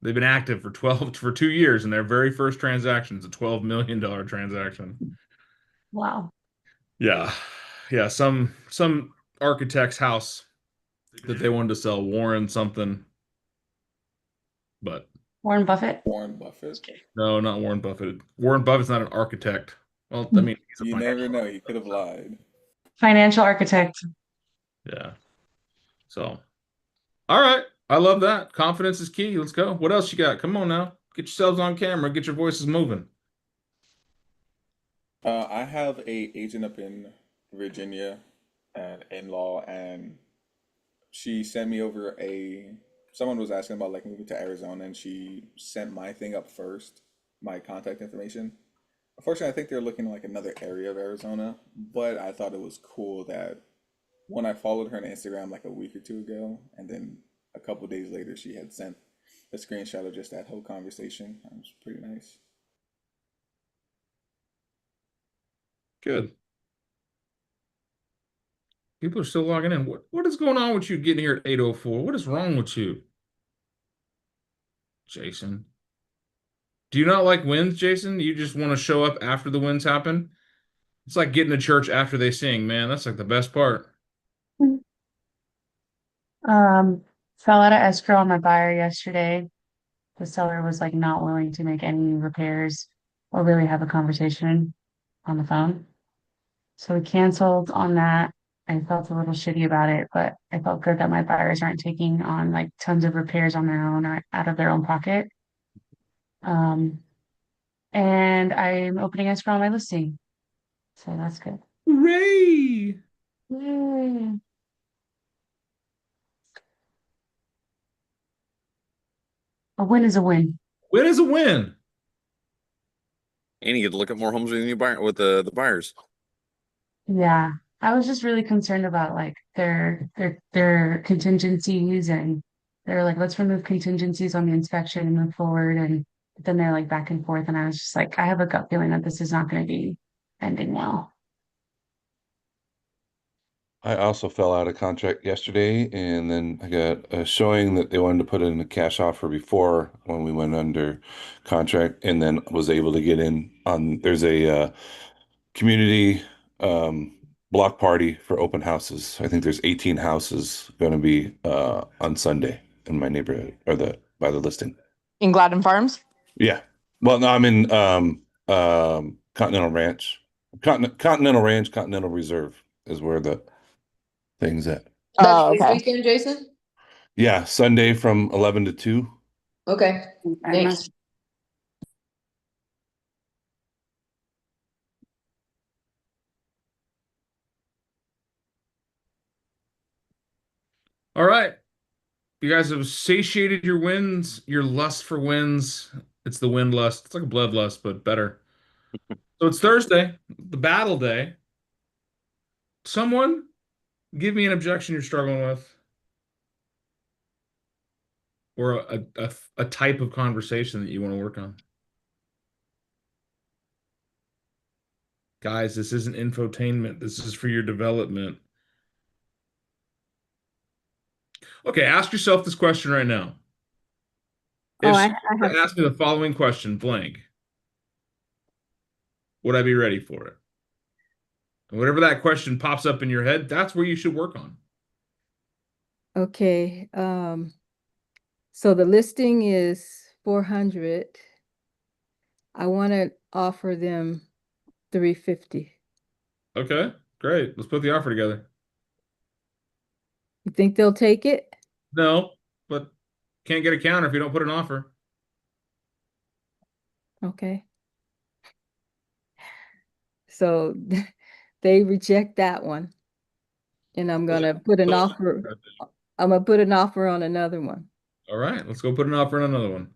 They've been active for 2 years, and their very first transaction is a $12 million transaction. Wow. Yeah. Yeah, some architect's house that they wanted to sell, Warren something, but Warren Buffett. Warren Buffett. no, not Warren Buffett. Warren Buffett's not an architect. Well, I Hmm. mean, he's a You never financial know. He architect. could have So, lied. Financial architect. yeah. So, all right. I love that. Confidence is key. Let's go. What else you got? Come on now. Get yourselves on camera. Get your voices moving. I have a agent up in Virginia, and in-law, and she sent me over a. Someone was asking about like moving to Arizona, and she sent my thing up first, my contact information. Unfortunately, I think they're looking at like another area of Arizona, but I thought it was cool that when I followed her on Instagram like a week or two ago, and then a couple days later, she had sent a screenshot of just that whole conversation. That was pretty nice. Good. People are still logging in. What is going on with you getting here at 8:04? What is wrong with you, Jason? Do you not like wins, Jason? You just want to show up after the wins happen? It's like getting to church after they sing, man. That's like the best part. Um, Fell out of escrow on my buyer yesterday. The seller was like not willing to make any repairs or really have a conversation on the phone. So we canceled on that. I felt a little shitty about it, but I felt good that my buyers aren't taking on like tons of repairs on their own or out of their own pocket. Um, and I'm opening escrow on my listing. So that's good. Hooray! Yay. A win is a win. Win is a win. And you get to look at more homes with the buyers. Yeah. I was just really concerned about like their contingencies and they're like, let's remove contingencies on the inspection and move forward. And then they're like back and forth. And I was just like, I have a gut feeling that this is not going to be ending well. I also fell out of contract yesterday, and then I got a showing that they wanted to put in a cash offer before when we went under contract, and then was able to get in on. There's a community um, block party for open houses. I think there's 18 houses going to be on Sunday in my neighborhood or the by the listing. In Gladden Farms? Yeah. Well, no, I'm in Continental Ranch, Continental Ranch, Continental Reserve is where the things at. Oh, That's this okay. weekend, Jason? Yeah, Sunday from 11 to 2. Okay, Very thanks. much. All right. You guys have satiated your wins, your lust for wins. It's the win lust. It's like a bloodlust, but better. So it's Thursday, the battle day. Someone give me an objection you're struggling with, or a type of conversation that you want to work on. Guys, this isn't infotainment. This is for your development. Okay, ask yourself this question right now. Oh, If I someone were have to ask me the following question, blank, would I be ready for it? And whatever that question pops up in your head, that's where you should work on. Okay, so the listing is 400. I want to offer them 350. Okay, great. Let's put the offer together. You think they'll take it? No, but can't get a counter if you don't put an offer. Okay. So they reject that one. And I'm gonna put an offer. I'm gonna put an offer on another one. All right, let's go put an offer on another one.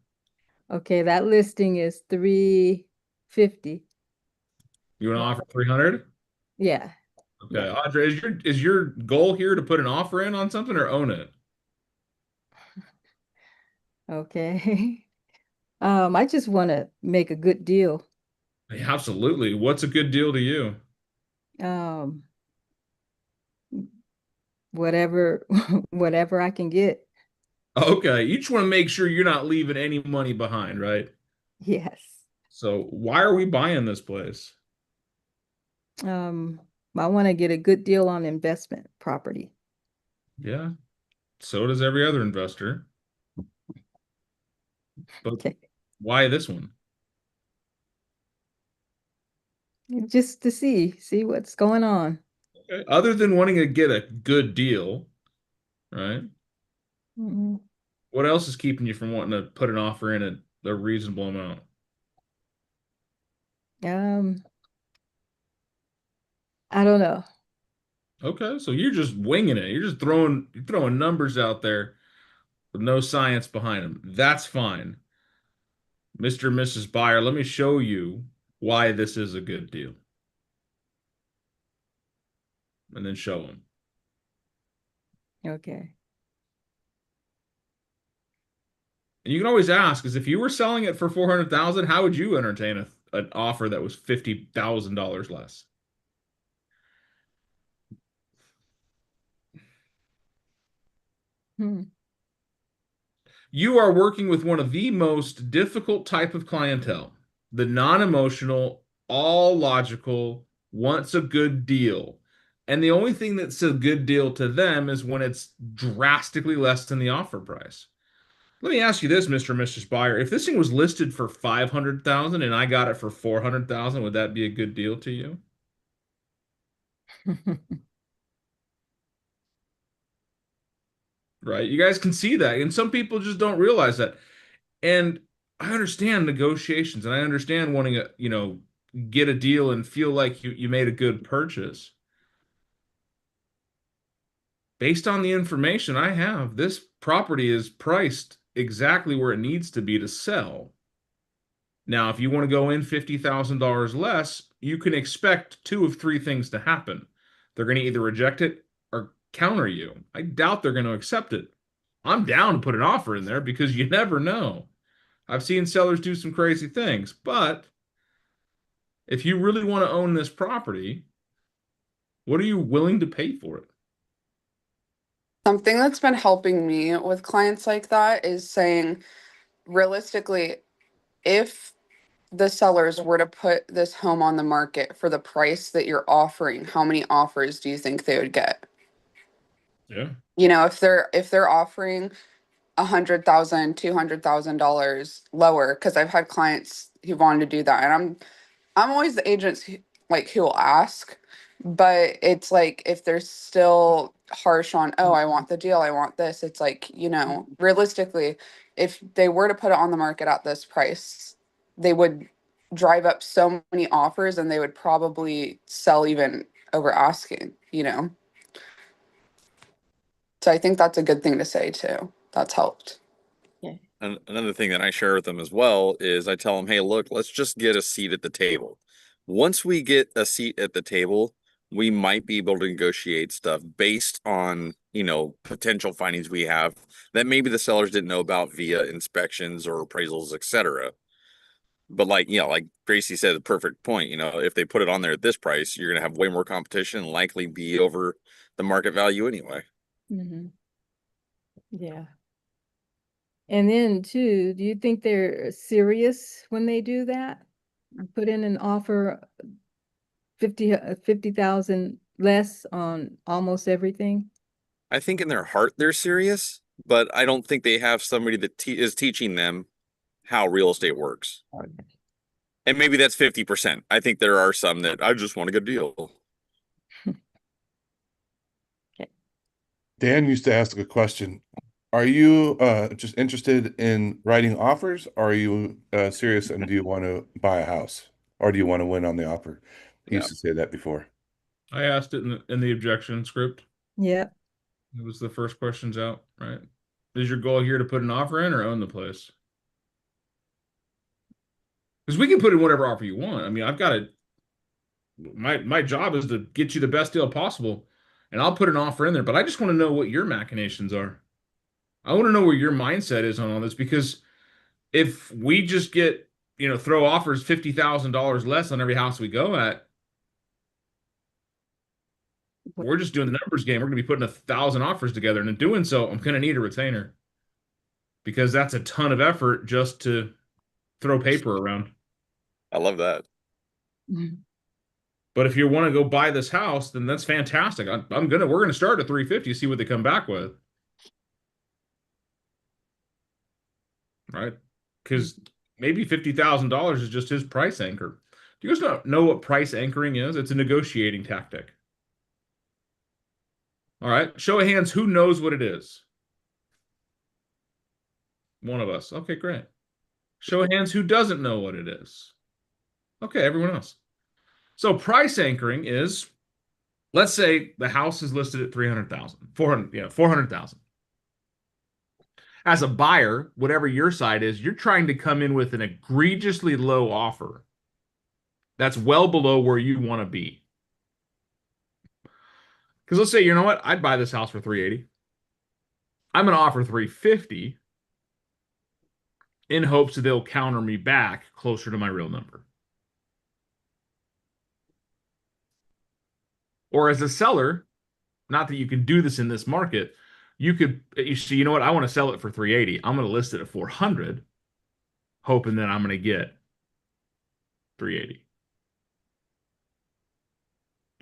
Okay, that listing is 350. You want to offer 300? Yeah. Okay, Yeah. Audrey, is your goal here to put an offer in on something or own it? Okay. I just want to make a good deal. Yeah, absolutely. What's a good deal to you? Um, whatever, whatever I can get. Okay, you just want to make sure you're not leaving any money behind, right? Yes. So why are we buying this place? Um, I want to get a good deal on investment property. Yeah, so does every other investor. But Okay. why this one? Just to see what's going on. Okay. Other than wanting to get a good deal, right? Mhm. What else is keeping you from wanting to put an offer in at a reasonable amount? Um, I don't know. Okay, so you're just winging it. You're throwing numbers out there with no science behind them. That's fine. Mr. and Mrs. Buyer, let me show you why this is a good deal. And then show them. Okay. And you can always ask, is if you were selling it for 400,000, how would you entertain an offer that was $50,000 less? Hmm. You are working with one of the most difficult type of clientele, the non-emotional, all logical, wants a good deal. And the only thing that's a good deal to them is when it's drastically less than the offer price. Let me ask you this, Mr. and Mrs. Buyer. If this thing was listed for 500,000 and I got it for 400,000, would that be a good deal to you? Right? You guys can see that. And some people just don't realize that. And I understand negotiations and I understand wanting to, get a deal and feel like you made a good purchase. Based on the information I have, this property is priced exactly where it needs to be to sell. Now, if you want to go in $50,000 less, you can expect two of three things to happen. They're going to either reject it or counter you. I doubt they're going to accept it. I'm down to put an offer in there because you never know. I've seen sellers do some crazy things, but if you really want to own this property, what are you willing to pay for it? Something that's been helping me with clients like that is saying, realistically, if the sellers were to put this home on the market for the price that you're offering, how many offers do you think they would get? Yeah. If they're offering $100,000, $200,000 lower, because I've had clients who wanted to do that, and I'm always the agent who will ask, but it's like if they're still harsh on, oh, I want the deal, I want this, it's like, realistically, if they were to put it on the market at this price, they would drive up so many offers and they would probably sell even over asking. So I think that's a good thing to say too. That's helped. And another thing that I share with them as well is I tell them, hey, look, let's just get a seat at the table. Once we get a seat at the table, we might be able to negotiate stuff based on, potential findings we have that maybe the sellers didn't know about via inspections or appraisals, etc. But like Gracie said, the perfect point, if they put it on there at this price, you're going to have way more competition and likely be over the market value anyway. Mhm. Yeah. And then too, do you think they're serious when they do that? Put in an offer 50,000 less on almost everything? I think in their heart they're serious, but I don't think they have somebody that is teaching them how real estate works. And maybe that's 50%. I think there are some that I just want a good deal. Dan used to ask a question. Are you just interested in writing offers? Or are you serious and do you want to buy a house? Or do you want to win on the offer? He Yeah. used to say that before. I asked it in the objection script. Yeah. It was the first questions out, right? Is your goal here to put an offer in or own the place? Because we can put in whatever offer you want. I mean, I've got to. My job is to get you the best deal possible, and I'll put an offer in there. But I just want to know what your machinations are. I want to know where your mindset is on all this because if we just get throw offers $50,000 less on every house we go at, we're just doing the numbers game. We're going to be putting 1,000 offers together, and in doing so, I'm going to need a retainer. because that's a ton of effort just to throw paper around. I love that. But if you want to go buy this house, then that's fantastic. We're gonna start at 350, see what they come back with. Right? Because maybe $50,000 is just his price anchor. Do you guys not know what price anchoring is? It's a negotiating tactic. All right, show of hands, who knows what it is? One of us. Okay, great. Show of hands, who doesn't know what it is? Okay, everyone else. So price anchoring is, let's say the house is listed at 300,000, 400,000. As a buyer, whatever your side is, you're trying to come in with an egregiously low offer that's well below where you want to be. Because let's say, you know what? I'd buy this house for 380. I'm going to offer 350 in hopes that they'll counter me back closer to my real number. Or as a seller, not that you can do this in this market, you see, you know what? I want to sell it for 380. I'm going to list it at 400, hoping that I'm going to get 380.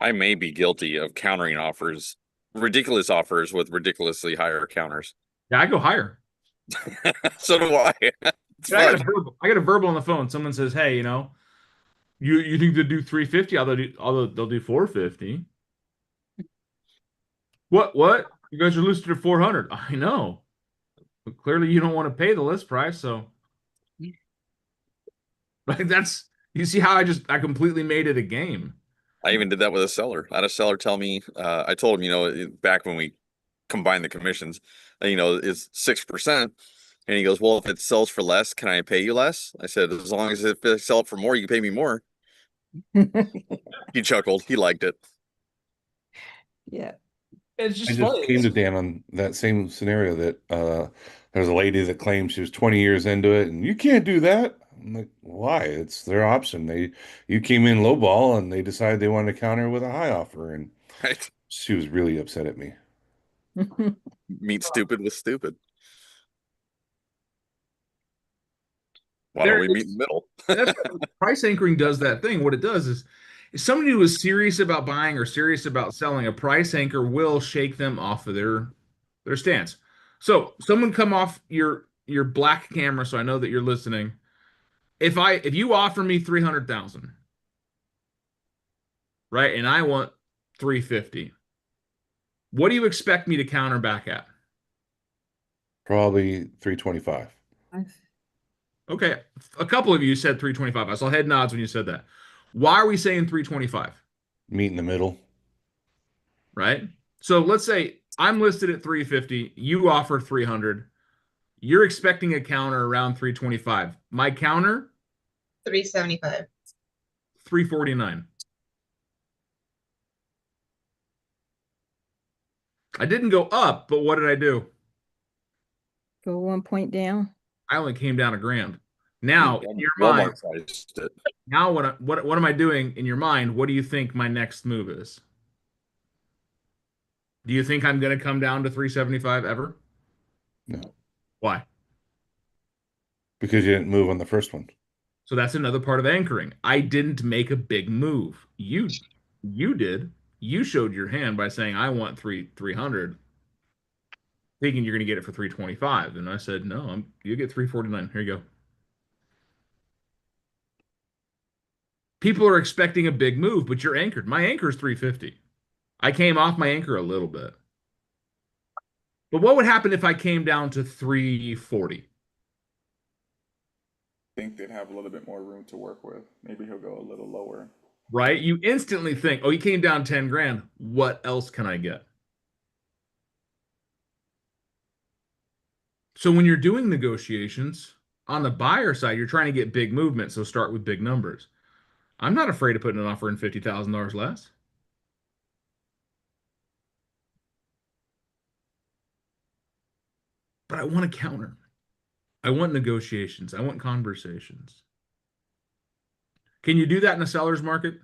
I may be guilty of countering offers, ridiculous offers with ridiculously higher counters. Yeah, I go higher. So do I. It's Yeah, fun. I got a verbal on the phone. Someone says, "Hey, you know, you think they'll do 350? Although they'll do 450." What? You guys are listed at 400. I know. But clearly you don't want to pay the list price, so like that's you see how I completely made it a game. I even did that with a seller. I had a seller tell me, I told him, back when we combined the commissions, is 6%. And he goes, well, if it sells for less, can I pay you less? I said, as long as if I sell it for more, you can pay me more. He chuckled. He liked it. Yeah. It's I just just funny. came to Dan on that same scenario that there's a lady that claims she was 20 years into it and you can't do that. I'm like, why? It's their option. You came in low ball and they decided they wanted to counter with a high offer, and Right? she was really upset at me. Meet stupid with stupid. Why There don't we meet is- in the middle? That's price anchoring does that thing. What it does is somebody who is serious about buying or serious about selling, a price anchor will shake them off of their stance. So someone come off your black camera so I know that you're listening. If you offer me 300,000, right, and I want 350, what do you expect me to counter back at? Probably 325. Okay, a couple of you said 325. I saw head nods when you said that. Why are we saying 325? Meet in the middle. Right? So let's say I'm listed at 350, you offer 300. You're expecting a counter around 325. My counter 375. 349. I didn't go up, but what did I do? Go 1 point down. I only came down $1,000. Now, in your mind, Walmart sized it. now what am I doing in your mind? What do you think my next move is? Do you think I'm going to come down to 375 ever? No, Why? because you didn't move on the first one. So that's another part of anchoring. I didn't make a big move. You did. You showed your hand by saying I want 300, thinking you're going to get it for 325, and I said no. You get 349. Here you go. People are expecting a big move, but you're anchored. My anchor is 350. I came off my anchor a little bit. But what would happen if I came down to 340? Think they'd have a little bit more room to work with. Maybe he'll go a little lower. Right? You instantly think, oh, he came down 10 grand. What else can I get? So when you're doing negotiations on the buyer side, you're trying to get big movement. So start with big numbers. I'm not afraid of putting an offer in $50,000 less. But I want to counter. I want negotiations. I want conversations. Can you do that in a seller's market?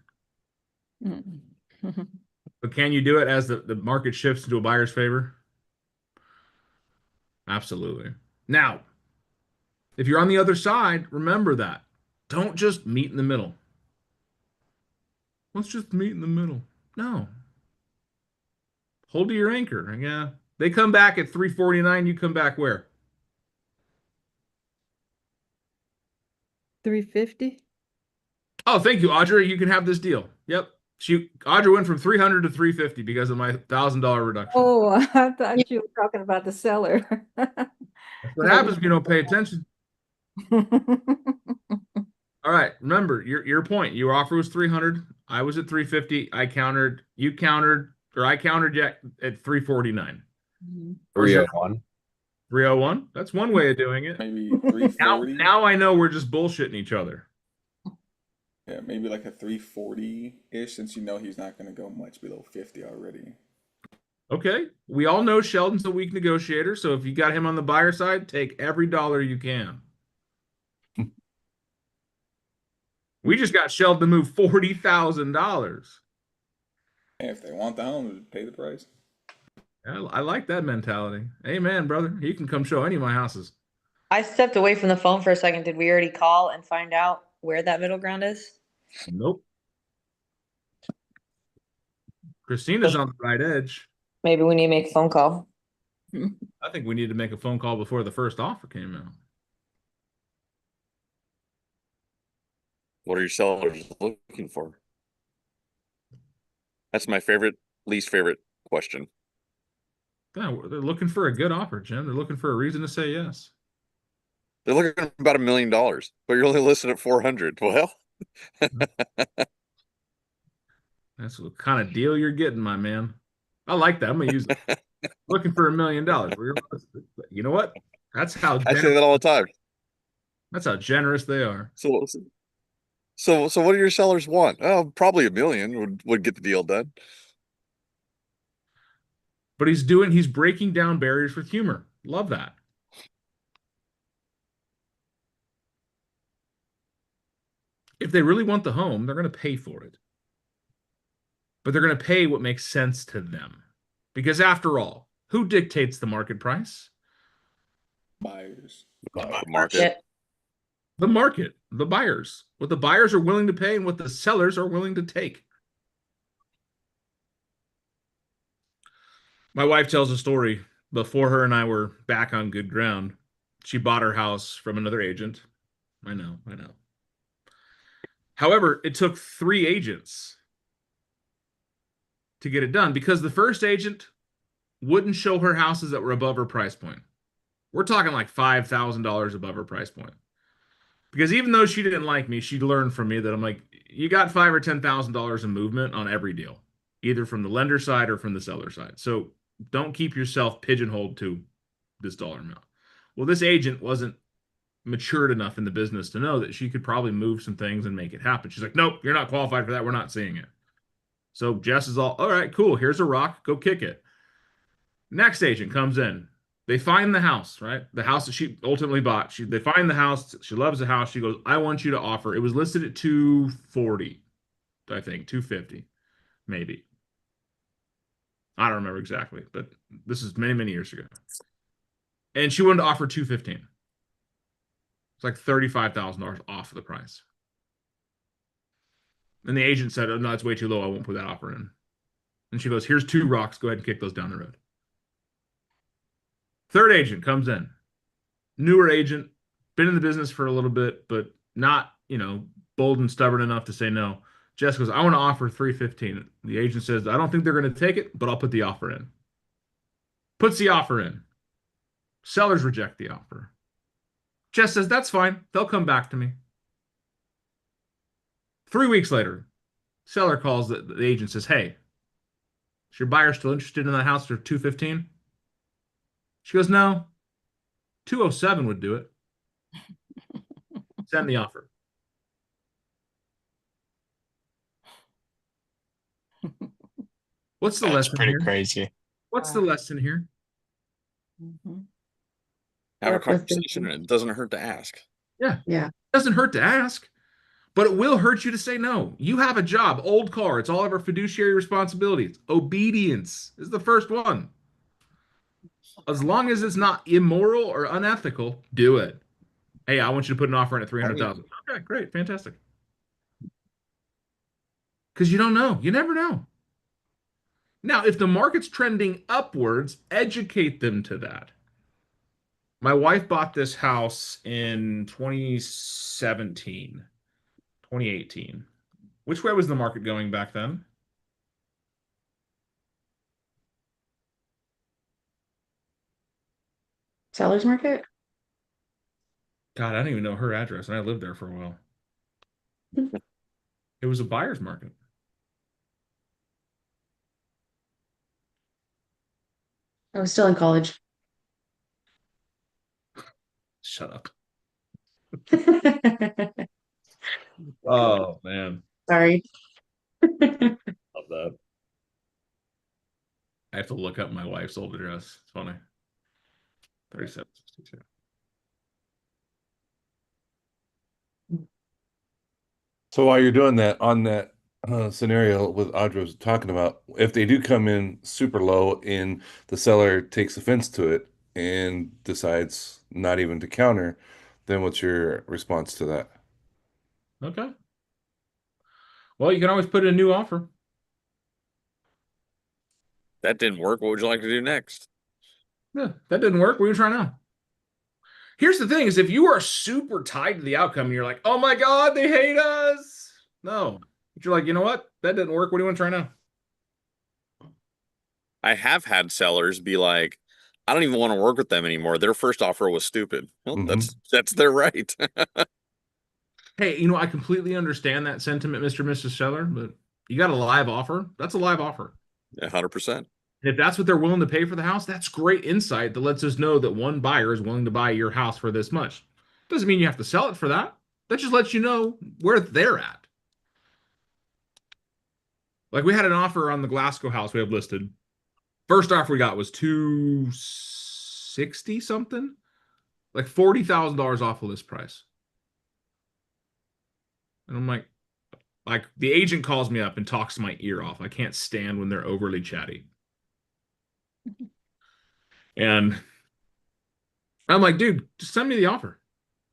Mm. But can you do it as the market shifts into a buyer's favor? Absolutely. Now, If you're on the other side, remember that. Don't just meet in the middle. Let's just meet in the middle. No. Hold to your anchor. Yeah. They come back at 349. You come back where? 350? Oh, thank you, Audrey. You can have this deal. Yep. Audrey went from 300 to 350 because of my $1,000 reduction. Oh, I thought you were talking about the seller. That's what happens if you don't pay attention. All right. Remember your point. Your offer was 300. I was at 350. I countered. You countered, or I countered you at 349. 301. 301. That's one way of doing it. Maybe 340. Now I know we're just bullshitting each other. Yeah, maybe like a 340-ish, since you know he's not going to go much below 50 already. Okay. We all know Sheldon's a weak negotiator, so if you got him on the buyer side, take every dollar you can. We just got Sheldon to move $40,000. And if they want the home, pay the price. I like that mentality. Amen, brother. You can come show any of my houses. I stepped away from the phone for a second. Did we already call and find out where that middle ground is? Nope. Christina's on the right edge. Maybe we need to make a phone call. I think we need to make a phone call before the first offer came out. What are your sellers looking for? That's my least favorite question. Yeah, they're looking for a good offer, Jim. They're looking for a reason to say yes. They're looking at about $1 million, but you're only listed at 400. Well, That's what kind of deal you're getting, my man. I like that. I'm gonna use it. Looking for $1 million. You know what? That's how I say that all the time. that's how generous they are. So what do your sellers want? Oh, probably $1 million would get the deal done. But he's breaking down barriers with humor. Love that. If they really want the home, they're going to pay for it. But they're going to pay what makes sense to them. Because after all, who dictates the market price? Buyers. Market. The market, the buyers. What the buyers are willing to pay and what the sellers are willing to take. My wife tells a story. Before her and I were back on good ground, she bought her house from another agent. I know. However, it took 3 agents to get it done because the first agent wouldn't show her houses that were above her price point. We're talking like $5,000 above her price point. Because even though she didn't like me, she learned from me that I'm like, you got $5,000 or $10,000 in movement on every deal, either from the lender side or from the seller side. So don't keep yourself pigeonholed to this dollar amount. Well, this agent wasn't matured enough in the business to know that she could probably move some things and make it happen. She's like, nope, you're not qualified for that. We're not seeing it. So Jess is all right, cool. Here's a rock. Go kick it. Next agent comes in. They find the house, right? The house that she ultimately bought. They find the house. She loves the house. She goes, I want you to offer. It was listed at 240, I think, 250, maybe. I don't remember exactly, but this is many, many years ago. And she wanted to offer 215. It's like $35,000 off the price. And the agent said, oh, no, it's way too low. I won't put that offer in. And she goes, here's 2 rocks. Go ahead and kick those down the road. Third agent comes in. Newer agent, been in the business for a little bit, but not, bold and stubborn enough to say no. Jess goes, I want to offer 315. The agent says, I don't think they're going to take it, but I'll put the offer in. Puts the offer in. Sellers reject the offer. Jess says, that's fine. They'll come back to me. 3 weeks later, seller calls the agent, says, hey, is your buyer still interested in that house for 215? She goes, no, 207 would do it. Send the offer. What's the That's lesson pretty here? crazy. What's the lesson here? Have a Work with conversation, and it doesn't hurt to ask. Yeah. It doesn't hurt to ask, but it will hurt you to say no. You have a job, old car. It's all of our fiduciary responsibilities. Obedience is the first one. As long as it's not immoral or unethical, do it. Hey, I want you to put an offer in at 300,000. Okay, great, fantastic. Because you don't know. You never know. Now, if the market's trending upwards, educate them to that. My wife bought this house in 2017, 2018. Which way was the market going back then? Seller's market? God, I don't even know her address, and I lived there for a while. It was a buyer's market. I was still in college. Shut up. Sorry. Oh, man. Sorry. Love that. I have to look up my wife's old address. It's funny. 3762. So while you're doing that, on that scenario with Audra was talking about, if they do come in super low and the seller takes offense to it and decides not even to counter, then what's your response to that? Okay. Well, you can always put in a new offer. That didn't work. What would you like to do next? Yeah, that didn't work. What are you trying now? Here's the thing is if you are super tied to the outcome and you're like, oh my God, they hate us. No. But you're like, you know what? That didn't work. What do you want to try now? I have had sellers be like, I don't even want to work with them anymore. Their first offer was stupid. Well, that's their right. Hey, you know, I completely understand that sentiment, Mr. and Mrs. Seller, but you got a live offer. That's a live offer. 100%. And if that's what they're willing to pay for the house, that's great insight that lets us know that one buyer is willing to buy your house for this much. Doesn't mean you have to sell it for that. That just lets you know where they're at. Like we had an offer on the Glasgow house we have listed. First offer we got was 260 something, like $40,000 off the list price. And I'm like the agent calls me up and talks my ear off. I can't stand when they're overly chatty. And I'm like, dude, just send me the offer.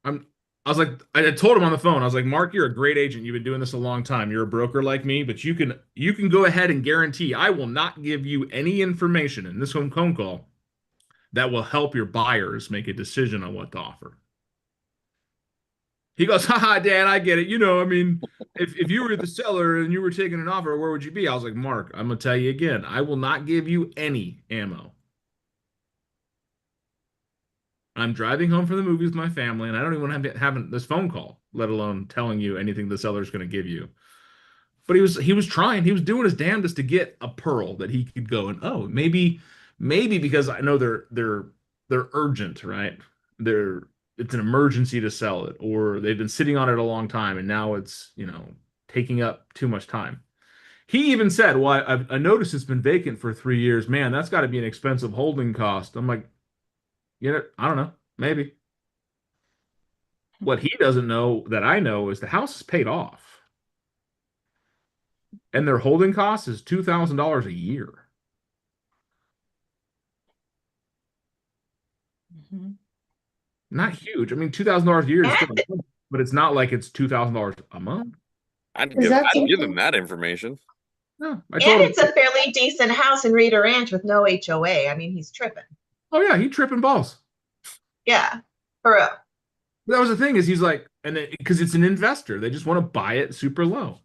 I was like, I told him on the phone, I was like, Mark, you're a great agent. You've been doing this a long time. You're a broker like me, but you can go ahead and guarantee I will not give you any information in this phone call that will help your buyers make a decision on what to offer. He goes, haha, Dan, I get it. You know, I mean, if you were the seller and you were taking an offer, where would you be? I was like, Mark, I'm gonna tell you again, I will not give you any ammo. I'm driving home from the movies with my family, and I don't even want to have this phone call, let alone telling you anything the seller's going to give you. But he was trying, he was doing his damnedest to get a pearl that he could go and maybe because I know they're urgent, right? It's an emergency to sell it, or they've been sitting on it a long time, and now it's taking up too much time. He even said, "Well, I noticed it's been vacant for 3 years. Man, that's got to be an expensive holding cost." I'm like, I don't know. Maybe. What he doesn't know that I know is the house is paid off. And their holding cost is $2,000 a year. Not huge. I mean, $2,000 a year is still, but it's not like it's $2,000 a month. I'd give them that information. No, And it's a fairly decent house in Rita Ranch with no HOA. I mean, he's tripping. Oh yeah, he tripping balls. Yeah, for real. That was the thing is he's like, and because it's an investor, they just want to buy it super low.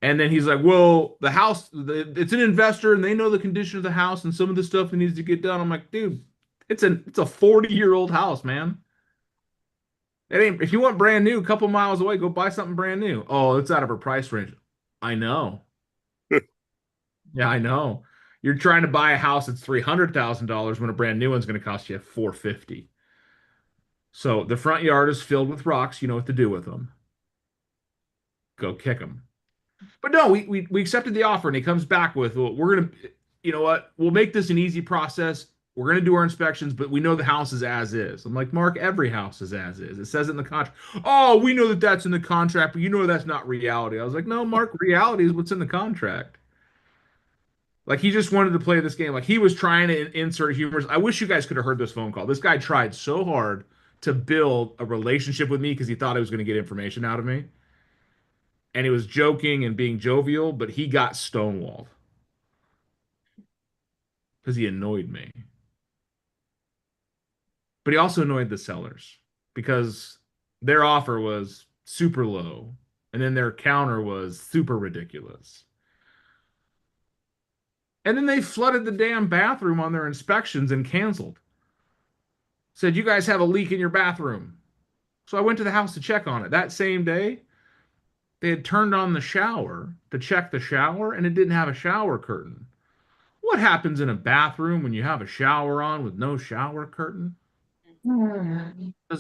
And then he's like, well, the house, it's an investor and they know the condition of the house and some of the stuff that needs to get done. I'm like, dude, it's a 40-year-old house, man. It ain't, if you want brand new, a couple miles away, go buy something brand new. Oh, it's out of her price range. I know. Yeah, I know. You're trying to buy a house that's $300,000 when a brand new one's going to cost you $450,000. So the front yard is filled with rocks. You know what to do with them. Go kick them. But no, we accepted the offer, and he comes back with, well, we're gonna, you know what? We'll make this an easy process. We're gonna do our inspections, but we know the house is as is. I'm like, Mark, every house is as is. It says it in the contract. Oh, we know that that's in the contract, but you know that's not reality. I was like, no, Mark, reality is what's in the contract. Like he just wanted to play this game. Like he was trying to insert humor. I wish you guys could have heard this phone call. This guy tried so hard to build a relationship with me because he thought he was going to get information out of me. And he was joking and being jovial, but he got stonewalled because he annoyed me. But he also annoyed the sellers because their offer was super low and then their counter was super ridiculous. And then they flooded the damn bathroom on their inspections and canceled. Said, you guys have a leak in your bathroom. So I went to the house to check on it. That same day, they had turned on the shower to check the shower and it didn't have a shower curtain. What happens in a bathroom when you have a shower on with no shower curtain?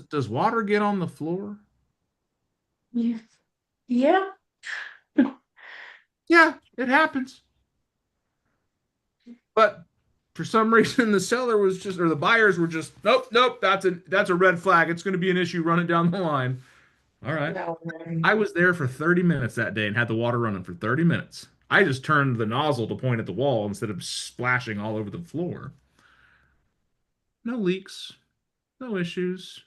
Does water get on the floor? Yeah. Yeah, it happens. But for some reason, the seller was just, or the buyers were just, nope, that's a red flag. It's going to be an issue running down the line. All right. I was there for 30 minutes that day and had the water running for 30 minutes. I just turned the nozzle to point at the wall instead of splashing all over the floor. No leaks, no issues.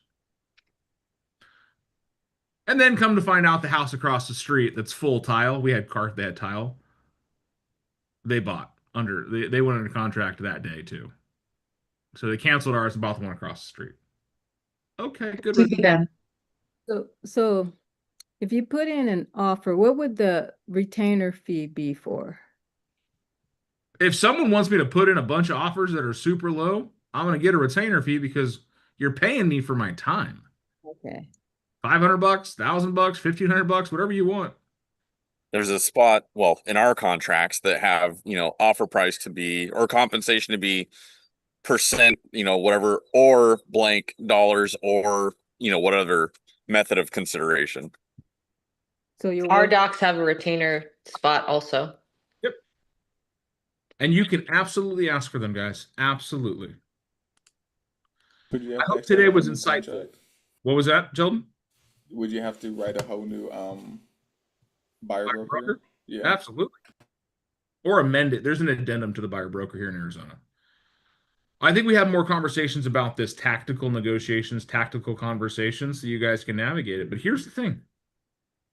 And then come to find out the house across the street that's full tile. They had tile. They bought they went under contract that day too. So they canceled ours and bought the one across the street. Okay, good. Then. So if you put in an offer, what would the retainer fee be for? If someone wants me to put in a bunch of offers that are super low, I'm going to get a retainer fee because you're paying me for my time. Okay. $500, $1,000, $1,500, whatever you want. There's a spot, well, in our contracts that have, offer price to be, or compensation to be percent, whatever, or blank dollars, or, what other method of consideration. So Our docs have a retainer spot also. Yep. And you can absolutely ask for them, guys. Absolutely. I hope today was insightful. What was that, Sheldon? Would you have to write a whole new buyer broker? Yeah, absolutely. Or amend it. There's an addendum to the buyer broker here in Arizona. I think we have more conversations about this, tactical negotiations, tactical conversations, so you guys can navigate it. But here's the thing.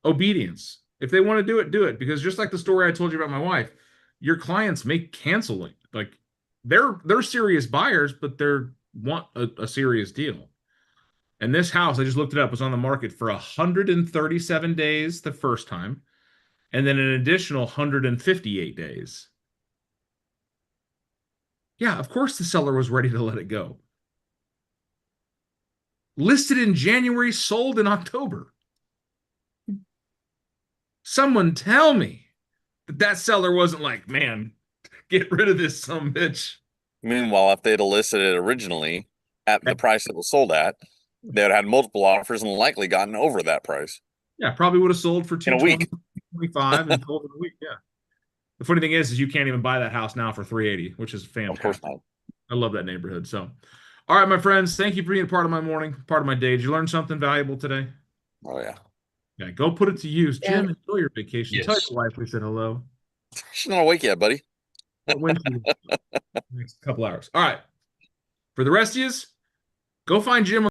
Obedience. If they want to do it, do it. Because just like the story I told you about my wife, your clients may cancel it. Like they're serious buyers, but they want a serious deal. And this house, I just looked it up, was on the market for 137 days the first time, and then an additional 158 days. Yeah, of course the seller was ready to let it go. Listed in January, sold in October. Someone tell me that seller wasn't like, man, get rid of this some bitch. Meanwhile, if they'd listed it originally at the price it was sold at, they would have had multiple offers and likely gotten over that price. Yeah, probably would have sold for in a week, 25 and sold in a week. Yeah. The funny thing is you can't even buy that house now for 380, which is fantastic. Of course not. I love that neighborhood. So, all right, my friends, thank you for being part of my morning, part of my day. Did you learn something valuable today? Oh yeah. Yeah, go put it to use. Yeah. Jim, enjoy your vacation. Yes. Tell your wife we said hello. She's not awake yet, buddy. Next couple hours. All right. For the rest of you, go find Jim